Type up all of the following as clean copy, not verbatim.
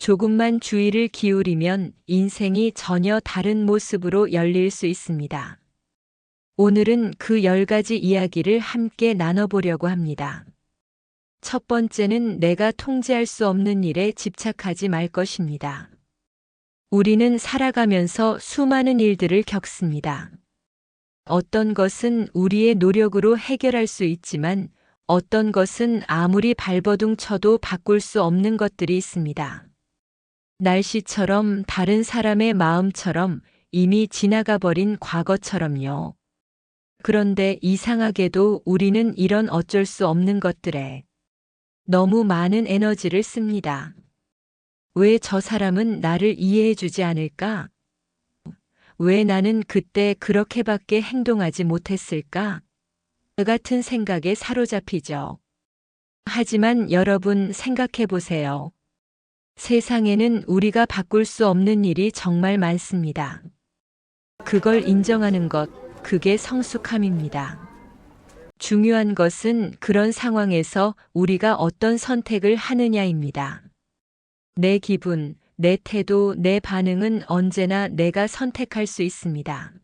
조금만 주의를 기울이면 인생이 전혀 다른 모습으로 열릴 수 있습니다. 오늘은 그 10가지 이야기를 함께 나눠보려고 합니다. 첫 번째는 내가 통제할 수 없는 일에 집착하지 말 것입니다. 우리는 살아가면서 수많은 일들을 겪습니다. 어떤 것은 우리의 노력으로 해결할 수 있지만 어떤 것은 아무리 발버둥 쳐도 바꿀 수 없는 것들이 있습니다. 날씨처럼 다른 사람의 마음처럼 이미 지나가 버린 과거처럼요. 그런데 이상하게도 우리는 이런 어쩔 수 없는 것들에 너무 많은 에너지를 씁니다. 왜 저 사람은 나를 이해해 주지 않을까? 왜 나는 그때 그렇게밖에 행동하지 못했을까? 같은 생각에 사로잡히죠. 하지만 여러분 생각해 보세요. 세상에는 우리가 바꿀 수 없는 일이 정말 많습니다. 그걸 인정하는 것, 그게 성숙함입니다. 중요한 것은 그런 상황에서 우리가 어떤 선택을 하느냐입니다. 내 기분, 내 태도, 내 반응은 언제나 내가 선택할 수 있습니다.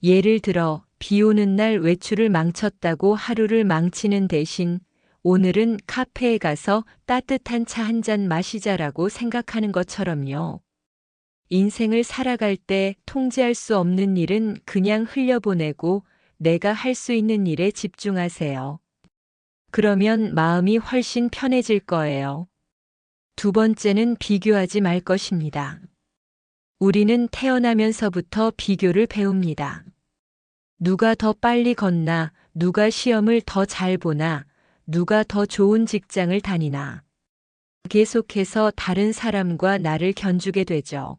예를 들어, 비 오는 날 외출을 망쳤다고 하루를 망치는 대신 오늘은 카페에 가서 따뜻한 차 한 잔 마시자라고 생각하는 것처럼요. 인생을 살아갈 때 통제할 수 없는 일은 그냥 흘려보내고 내가 할 수 있는 일에 집중하세요. 그러면 마음이 훨씬 편해질 거예요. 두 번째는 비교하지 말 것입니다. 우리는 태어나면서부터 비교를 배웁니다. 누가 더 빨리 걷나, 누가 시험을 더 잘 보나, 누가 더 좋은 직장을 다니나. 계속해서 다른 사람과 나를 견주게 되죠.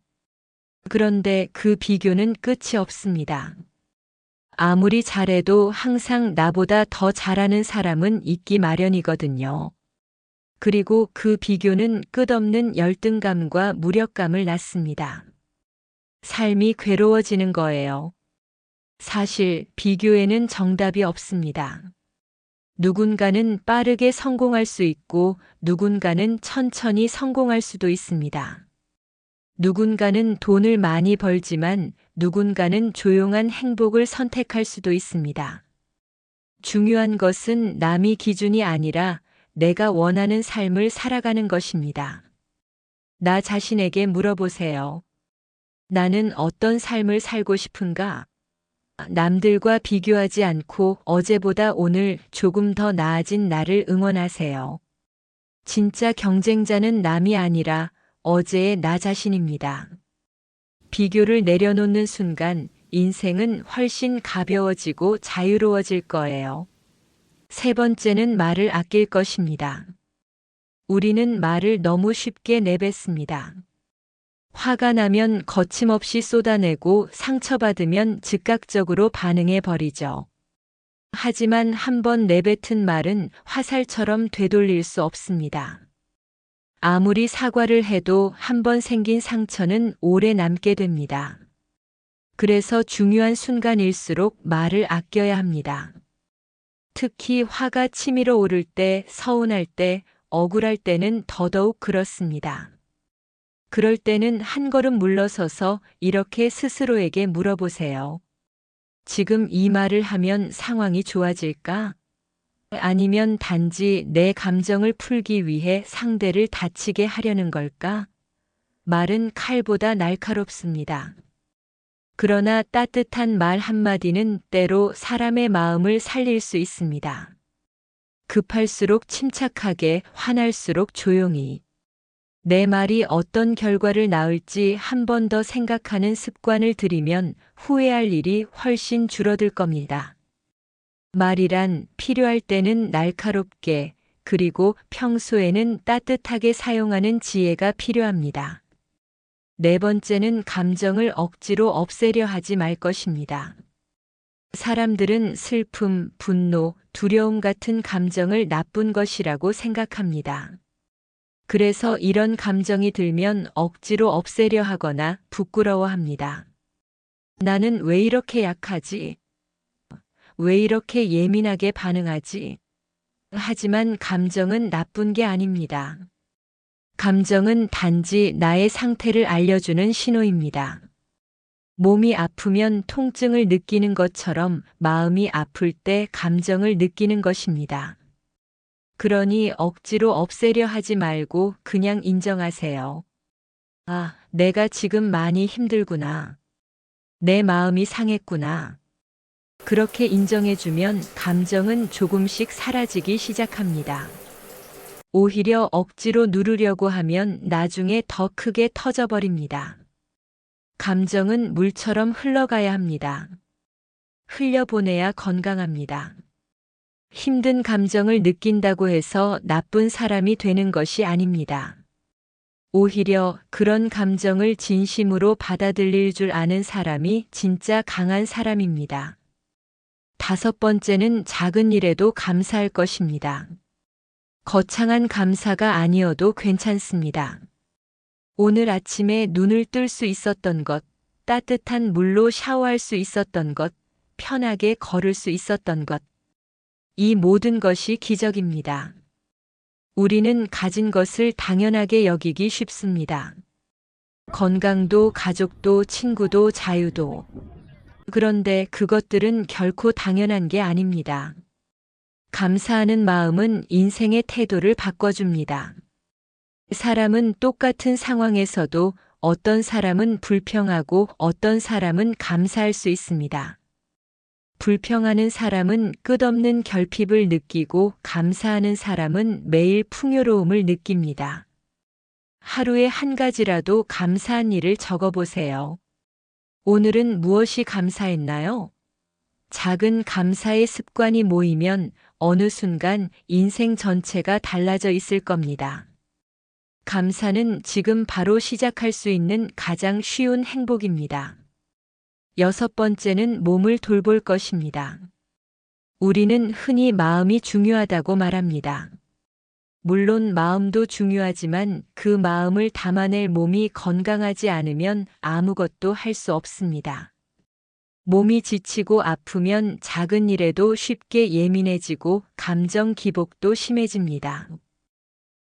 그런데 그 비교는 끝이 없습니다. 아무리 잘해도 항상 나보다 더 잘하는 사람은 있기 마련이거든요. 그리고 그 비교는 끝없는 열등감과 무력감을 낳습니다. 삶이 괴로워지는 거예요. 사실 비교에는 정답이 없습니다. 누군가는 빠르게 성공할 수 있고 누군가는 천천히 성공할 수도 있습니다. 누군가는 돈을 많이 벌지만 누군가는 조용한 행복을 선택할 수도 있습니다. 중요한 것은 남이 기준이 아니라 내가 원하는 삶을 살아가는 것입니다. 나 자신에게 물어보세요. 나는 어떤 삶을 살고 싶은가? 남들과 비교하지 않고 어제보다 오늘 조금 더 나아진 나를 응원하세요. 진짜 경쟁자는 남이 아니라 어제의 나 자신입니다. 비교를 내려놓는 순간 인생은 훨씬 가벼워지고 자유로워질 거예요. 세 번째는 말을 아낄 것입니다. 우리는 말을 너무 쉽게 내뱉습니다. 화가 나면 거침없이 쏟아내고 상처받으면 즉각적으로 반응해 버리죠. 하지만 한번 내뱉은 말은 화살처럼 되돌릴 수 없습니다. 아무리 사과를 해도 한번 생긴 상처는 오래 남게 됩니다. 그래서 중요한 순간일수록 말을 아껴야 합니다. 특히 화가 치밀어 오를 때, 서운할 때, 억울할 때는 더더욱 그렇습니다. 그럴 때는 한 걸음 물러서서 이렇게 스스로에게 물어보세요. 지금 이 말을 하면 상황이 좋아질까? 아니면 단지 내 감정을 풀기 위해 상대를 다치게 하려는 걸까? 말은 칼보다 날카롭습니다. 그러나 따뜻한 말 한마디는 때로 사람의 마음을 살릴 수 있습니다. 급할수록 침착하게, 화날수록 조용히. 내 말이 어떤 결과를 낳을지 한 번 더 생각하는 습관을 들이면 후회할 일이 훨씬 줄어들 겁니다. 말이란 필요할 때는 날카롭게, 그리고 평소에는 따뜻하게 사용하는 지혜가 필요합니다. 네 번째는 감정을 억지로 없애려 하지 말 것입니다. 사람들은 슬픔, 분노, 두려움 같은 감정을 나쁜 것이라고 생각합니다. 그래서 이런 감정이 들면 억지로 없애려 하거나 부끄러워합니다. 나는 왜 이렇게 약하지? 왜 이렇게 예민하게 반응하지? 하지만 감정은 나쁜 게 아닙니다. 감정은 단지 나의 상태를 알려주는 신호입니다. 몸이 아프면 통증을 느끼는 것처럼 마음이 아플 때 감정을 느끼는 것입니다. 그러니 억지로 없애려 하지 말고 그냥 인정하세요. 아, 내가 지금 많이 힘들구나. 내 마음이 상했구나. 그렇게 인정해주면 감정은 조금씩 사라지기 시작합니다. 오히려 억지로 누르려고 하면 나중에 더 크게 터져버립니다. 감정은 물처럼 흘러가야 합니다. 흘려보내야 건강합니다. 힘든 감정을 느낀다고 해서 나쁜 사람이 되는 것이 아닙니다. 오히려 그런 감정을 진심으로 받아들일 줄 아는 사람이 진짜 강한 사람입니다. 5번째는 작은 일에도 감사할 것입니다. 거창한 감사가 아니어도 괜찮습니다. 오늘 아침에 눈을 뜰 수 있었던 것, 따뜻한 물로 샤워할 수 있었던 것, 편하게 걸을 수 있었던 것. 이 모든 것이 기적입니다. 우리는 가진 것을 당연하게 여기기 쉽습니다. 건강도, 가족도, 친구도, 자유도. 그런데 그것들은 결코 당연한 게 아닙니다. 감사하는 마음은 인생의 태도를 바꿔줍니다. 사람은 똑같은 상황에서도 어떤 사람은 불평하고 어떤 사람은 감사할 수 있습니다. 불평하는 사람은 끝없는 결핍을 느끼고 감사하는 사람은 매일 풍요로움을 느낍니다. 하루에 한 가지라도 감사한 일을 적어보세요. 오늘은 무엇이 감사했나요? 작은 감사의 습관이 모이면 어느 순간 인생 전체가 달라져 있을 겁니다. 감사는 지금 바로 시작할 수 있는 가장 쉬운 행복입니다. 6번째는 몸을 돌볼 것입니다. 우리는 흔히 마음이 중요하다고 말합니다. 물론 마음도 중요하지만 그 마음을 담아낼 몸이 건강하지 않으면 아무것도 할 수 없습니다. 몸이 지치고 아프면 작은 일에도 쉽게 예민해지고 감정 기복도 심해집니다.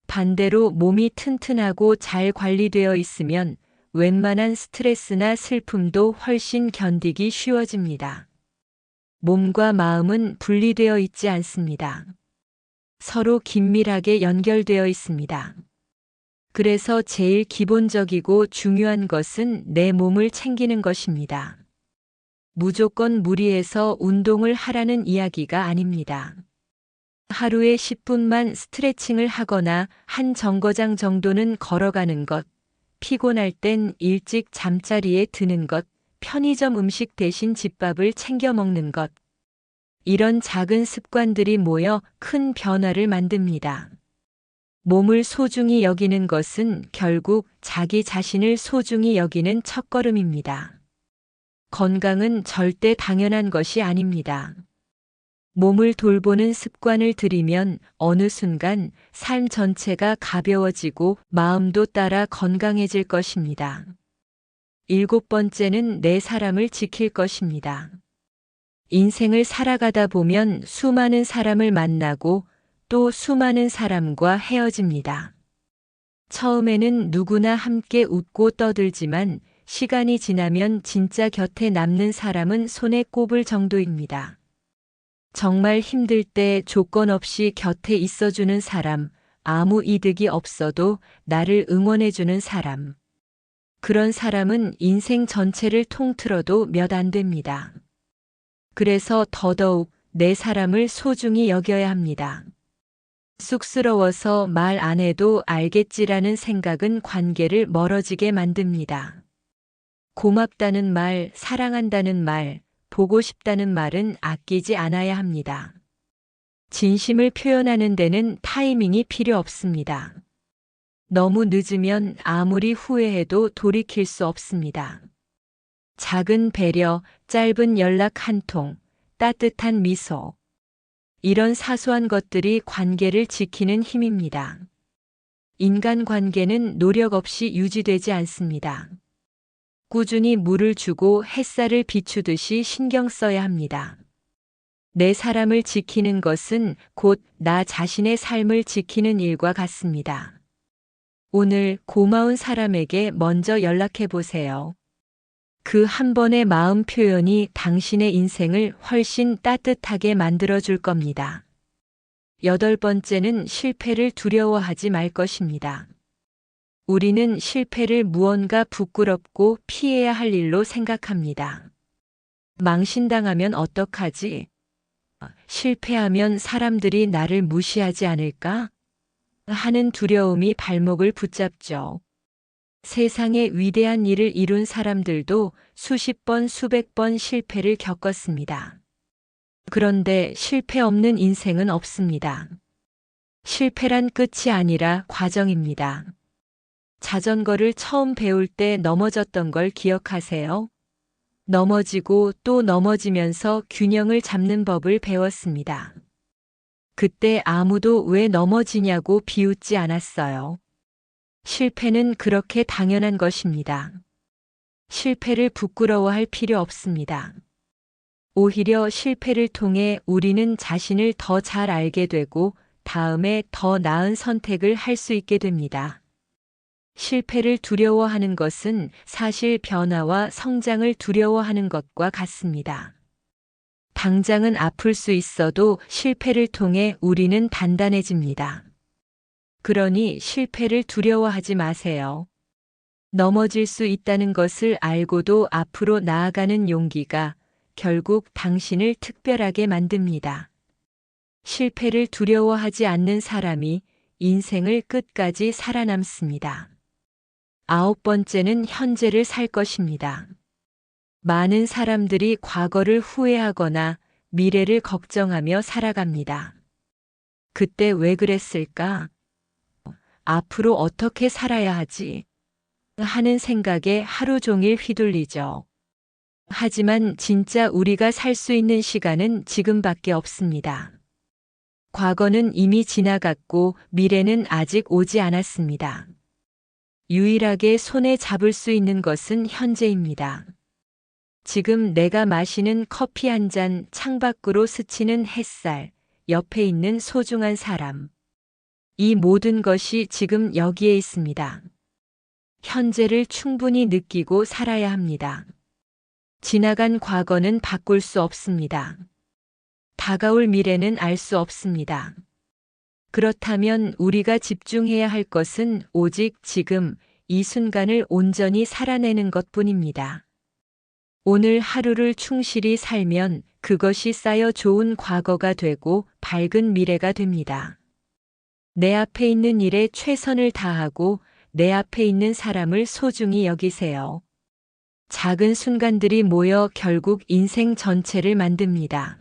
반대로 몸이 튼튼하고 잘 관리되어 있으면 웬만한 스트레스나 슬픔도 훨씬 견디기 쉬워집니다. 몸과 마음은 분리되어 있지 않습니다. 서로 긴밀하게 연결되어 있습니다. 그래서 제일 기본적이고 중요한 것은 내 몸을 챙기는 것입니다. 무조건 무리해서 운동을 하라는 이야기가 아닙니다. 하루에 10분만 스트레칭을 하거나 한 정거장 정도는 걸어가는 것, 피곤할 땐 일찍 잠자리에 드는 것, 편의점 음식 대신 집밥을 챙겨 먹는 것. 이런 작은 습관들이 모여 큰 변화를 만듭니다. 몸을 소중히 여기는 것은 결국 자기 자신을 소중히 여기는 첫걸음입니다. 건강은 절대 당연한 것이 아닙니다. 몸을 돌보는 습관을 들이면 어느 순간 삶 전체가 가벼워지고 마음도 따라 건강해질 것입니다. 7번째는 내 사람을 지킬 것입니다. 인생을 살아가다 보면 수많은 사람을 만나고 또 수많은 사람과 헤어집니다. 처음에는 누구나 함께 웃고 떠들지만 시간이 지나면 진짜 곁에 남는 사람은 손에 꼽을 정도입니다. 정말 힘들 때 조건 없이 곁에 있어주는 사람, 아무 이득이 없어도 나를 응원해주는 사람. 그런 사람은 인생 전체를 통틀어도 몇 안 됩니다. 그래서 더더욱 내 사람을 소중히 여겨야 합니다. 쑥스러워서 말 안 해도 알겠지라는 생각은 관계를 멀어지게 만듭니다. 고맙다는 말, 사랑한다는 말, 보고 싶다는 말은 아끼지 않아야 합니다. 진심을 표현하는 데는 타이밍이 필요 없습니다. 너무 늦으면 아무리 후회해도 돌이킬 수 없습니다. 작은 배려, 짧은 연락 한 통, 따뜻한 미소. 이런 사소한 것들이 관계를 지키는 힘입니다. 인간관계는 노력 없이 유지되지 않습니다. 꾸준히 물을 주고 햇살을 비추듯이 신경 써야 합니다. 내 사람을 지키는 것은 곧 나 자신의 삶을 지키는 일과 같습니다. 오늘 고마운 사람에게 먼저 연락해 보세요. 그 한 번의 마음 표현이 당신의 인생을 훨씬 따뜻하게 만들어 줄 겁니다. 8번째는 실패를 두려워하지 말 것입니다. 우리는 실패를 무언가 부끄럽고 피해야 할 일로 생각합니다. 망신당하면 어떡하지? 실패하면 사람들이 나를 무시하지 않을까? 하는 두려움이 발목을 붙잡죠. 세상의 위대한 일을 이룬 사람들도 수십 번, 수백 번 실패를 겪었습니다. 그런데 실패 없는 인생은 없습니다. 실패란 끝이 아니라 과정입니다. 자전거를 처음 배울 때 넘어졌던 걸 기억하세요? 넘어지고 또 넘어지면서 균형을 잡는 법을 배웠습니다. 그때 아무도 왜 넘어지냐고 비웃지 않았어요. 실패는 그렇게 당연한 것입니다. 실패를 부끄러워할 필요 없습니다. 오히려 실패를 통해 우리는 자신을 더 잘 알게 되고 다음에 더 나은 선택을 할 수 있게 됩니다. 실패를 두려워하는 것은 사실 변화와 성장을 두려워하는 것과 같습니다. 당장은 아플 수 있어도 실패를 통해 우리는 단단해집니다. 그러니 실패를 두려워하지 마세요. 넘어질 수 있다는 것을 알고도 앞으로 나아가는 용기가 결국 당신을 특별하게 만듭니다. 실패를 두려워하지 않는 사람이 인생을 끝까지 살아남습니다. 9번째는 현재를 살 것입니다. 많은 사람들이 과거를 후회하거나 미래를 걱정하며 살아갑니다. 그때 왜 그랬을까? 앞으로 어떻게 살아야 하지? 하는 생각에 하루 종일 휘둘리죠. 하지만 진짜 우리가 살 수 있는 시간은 지금밖에 없습니다. 과거는 이미 지나갔고 미래는 아직 오지 않았습니다. 유일하게 손에 잡을 수 있는 것은 현재입니다. 지금 내가 마시는 커피 한 잔, 창밖으로 스치는 햇살, 옆에 있는 소중한 사람. 이 모든 것이 지금 여기에 있습니다. 현재를 충분히 느끼고 살아야 합니다. 지나간 과거는 바꿀 수 없습니다. 다가올 미래는 알 수 없습니다. 그렇다면 우리가 집중해야 할 것은 오직 지금 이 순간을 온전히 살아내는 것뿐입니다. 오늘 하루를 충실히 살면 그것이 쌓여 좋은 과거가 되고 밝은 미래가 됩니다. 내 앞에 있는 일에 최선을 다하고 내 앞에 있는 사람을 소중히 여기세요. 작은 순간들이 모여 결국 인생 전체를 만듭니다.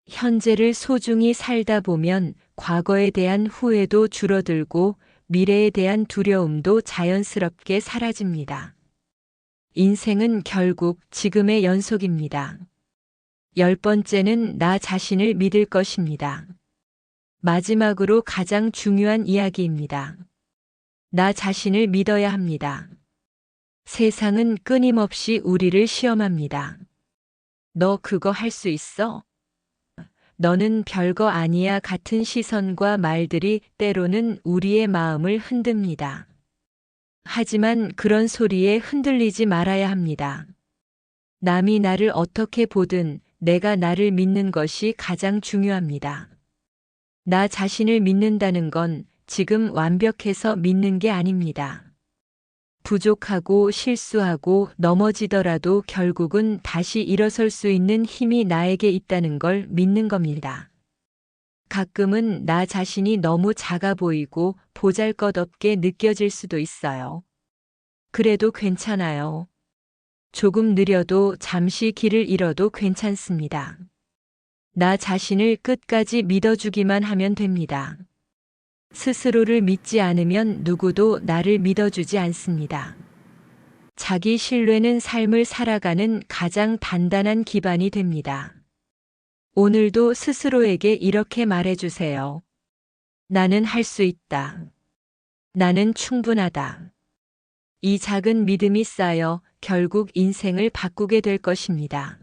현재를 소중히 살다 보면 과거에 대한 후회도 줄어들고 미래에 대한 두려움도 자연스럽게 사라집니다. 인생은 결국 지금의 연속입니다. 10번째는 나 자신을 믿을 것입니다. 마지막으로 가장 중요한 이야기입니다. 나 자신을 믿어야 합니다. 세상은 끊임없이 우리를 시험합니다. 너 그거 할 수 있어? 너는 별거 아니야 같은 시선과 말들이 때로는 우리의 마음을 흔듭니다. 하지만 그런 소리에 흔들리지 말아야 합니다. 남이 나를 어떻게 보든 내가 나를 믿는 것이 가장 중요합니다. 나 자신을 믿는다는 건 지금 완벽해서 믿는 게 아닙니다. 부족하고 실수하고 넘어지더라도 결국은 다시 일어설 수 있는 힘이 나에게 있다는 걸 믿는 겁니다. 가끔은 나 자신이 너무 작아 보이고 보잘것없게 느껴질 수도 있어요. 그래도 괜찮아요. 조금 느려도 잠시 길을 잃어도 괜찮습니다. 나 자신을 끝까지 믿어주기만 하면 됩니다. 스스로를 믿지 않으면 누구도 나를 믿어주지 않습니다. 자기 신뢰는 삶을 살아가는 가장 단단한 기반이 됩니다. 오늘도 스스로에게 이렇게 말해주세요. 나는 할 수 있다. 나는 충분하다. 이 작은 믿음이 쌓여 결국 인생을 바꾸게 될 것입니다.